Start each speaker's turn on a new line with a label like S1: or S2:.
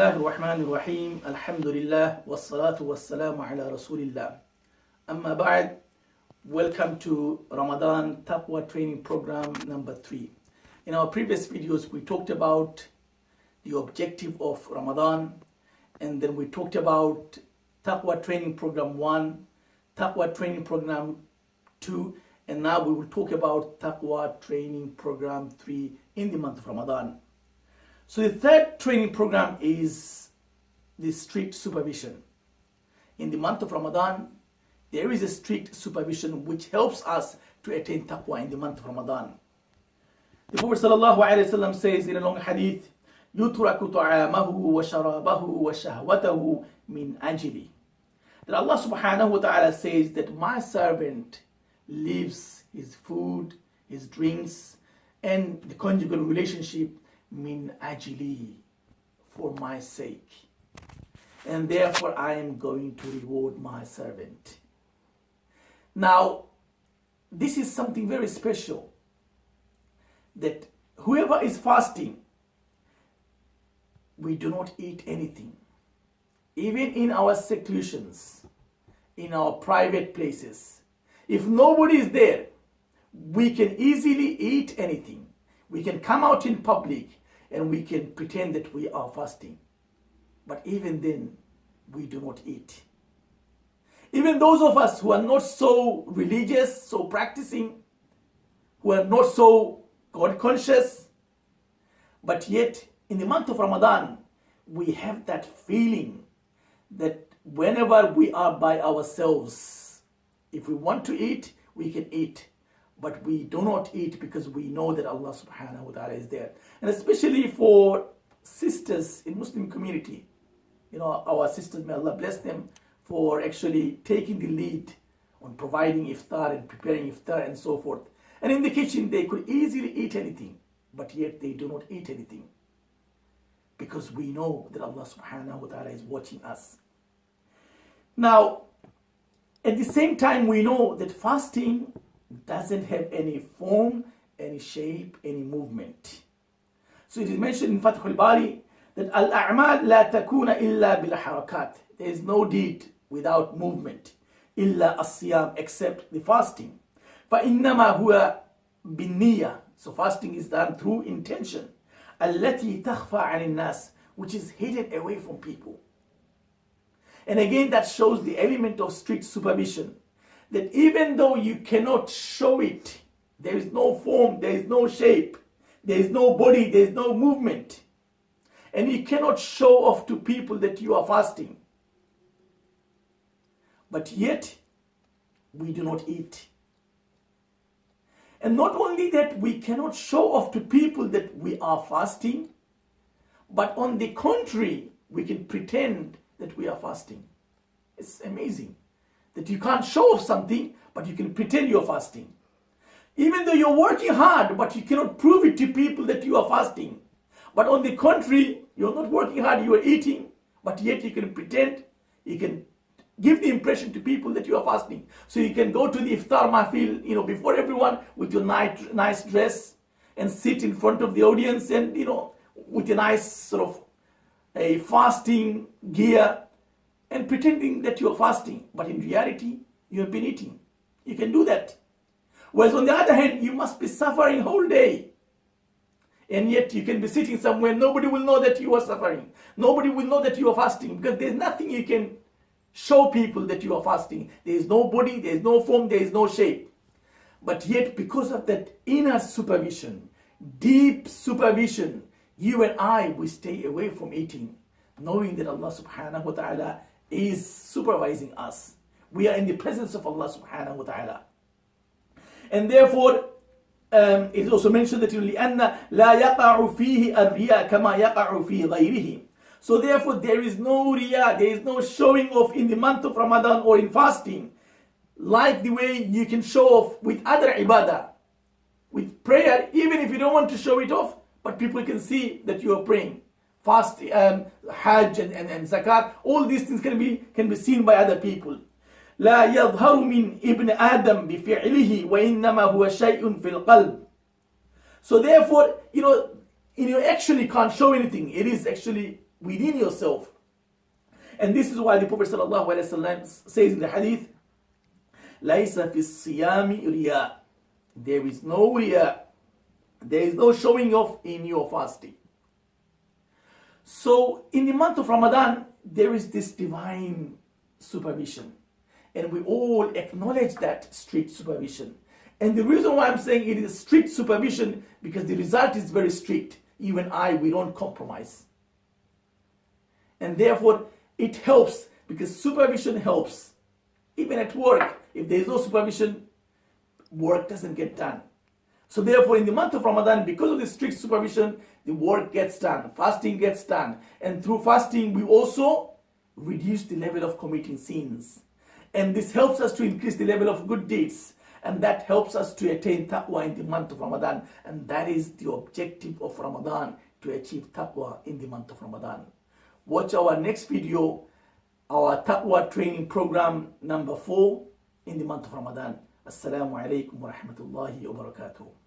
S1: الله الرحمن الرحيم الحمد لله والصلاة والسلام على رسول الله أما بعد. Welcome to Ramadan Taqwa training program number 3. In our previous videos we talked about the objective of Ramadan, and then we talked about Taqwa training program 1, Taqwa training program 2, and now we will talk about Taqwa training program 3 in the month of Ramadan. So the third training program is the strict supervision. In the month of Ramadan, there is a strict supervision which helps us to attain taqwa in the month of Ramadan. The Prophet ﷺ says in a long hadith, يُتْرَكُ طَعَامَهُ وَشَرَابَهُ وَشَهْوَتَهُ مِنْ أَجْلِي. That Allah subhanahu wa ta'ala says that my servant leaves his food, his drinks, and the conjugal relationship min ajli, for my sake, and therefore I am going to reward my servant. Now, this is something very special, that whoever is fasting, we do not eat anything. Even in our seclusions, in our private places, if nobody is there, we can easily eat anything. We can come out in public and we can pretend that we are fasting. But even then, we do not eat. Even those of us who are not so religious, so practicing, who are not so God conscious, but yet in the month of Ramadan, we have that feeling that whenever we are by ourselves, if we want to eat, we can eat. But we do not eat because we know that Allah subhanahu wa ta'ala is there. And especially for sisters in Muslim community, our sisters, may Allah bless them, for actually taking the lead on providing iftar and preparing iftar and so forth. And in the kitchen, they could easily eat anything, but yet they do not eat anything, because we know that Allah subhanahu wa ta'ala is watching us. Now, at the same time, we know that fasting doesn't have any form, any shape, any movement. So it is mentioned in Fathul Bari that al-a'mal la takuna illa bil harakat. There is no deed without movement, illa as-siyam, except the fasting. فَإِنَّمَا هُوَ بِالنِّيَّةِ. So fasting is done through intention. التي تخفى عن الناس, which is hidden away from people. And again, that shows the element of strict supervision, that even though you cannot show it, there is no form, there is no shape, there is no body, there is no movement, and you cannot show off to people that you are fasting, but yet we do not eat. And not only that, we cannot show off to people that we are fasting, but on the contrary, we can pretend that we are fasting. It's amazing that you can't show off something, but you can pretend you're fasting. Even though you're working hard, but you cannot prove it to people that you are fasting. But on the contrary, you're not working hard, you are eating, but yet you can pretend, you can give the impression to people that you are fasting. So you can go to the iftar mahfil, before everyone with your nice dress, and sit in front of the audience and, with a nice sort of a fasting gear, and pretending that you are fasting, but in reality, you have been eating. You can do that. Whereas on the other hand, you must be suffering whole day. And yet you can be sitting somewhere, nobody will know that you are suffering. Nobody will know that you are fasting, because there's nothing you can show people that you are fasting. There is no body, there is no form, there is no shape. But yet, because of that inner supervision, deep supervision, you and I, we stay away from eating, knowing that Allah subhanahu wa ta'ala is supervising us. We are in the presence of Allah subhanahu wa ta'ala. And therefore, it is also mentioned that لِأَنَّ لَا يَقَعُ فِيهِ الرِّيَا كَمَا يَقَعُ فِي غَيْرِهِ. So therefore, there is no riyah, there is no showing off in the month of Ramadan or in fasting, like the way you can show off with other ibadah. With prayer, even if you don't want to show it off, but people can see that you are praying. Fast, Hajj and Zakat, all these things can be seen by other people. لا يظهر من ابن آدم بفعله وإنما هو شيء في القلب. So therefore, you actually can't show anything. It is actually within yourself. And this is why the Prophet ﷺ says in the hadith, لَيْسَ فِي الصِّيَامِ رِيَاء. There is no riya. There is no showing off in your fasting. So in the month of Ramadan, there is this divine supervision. And we all acknowledge that strict supervision. And the reason why I'm saying it is strict supervision, because the result is very strict. You and I, we don't compromise. And therefore, it helps, because supervision helps. Even at work, if there is no supervision, work doesn't get done. So therefore, in the month of Ramadan, because of the strict supervision, the work gets done, fasting gets done. And through fasting, we also reduce the level of committing sins. And this helps us to increase the level of good deeds. And that helps us to attain Taqwa in the month of Ramadan. And that is the objective of Ramadan, to achieve Taqwa in the month of Ramadan. Watch our next video, our Taqwa training program number 4 in the month of Ramadan. Assalamu alaikum wa rahmatullahi wa barakatuh.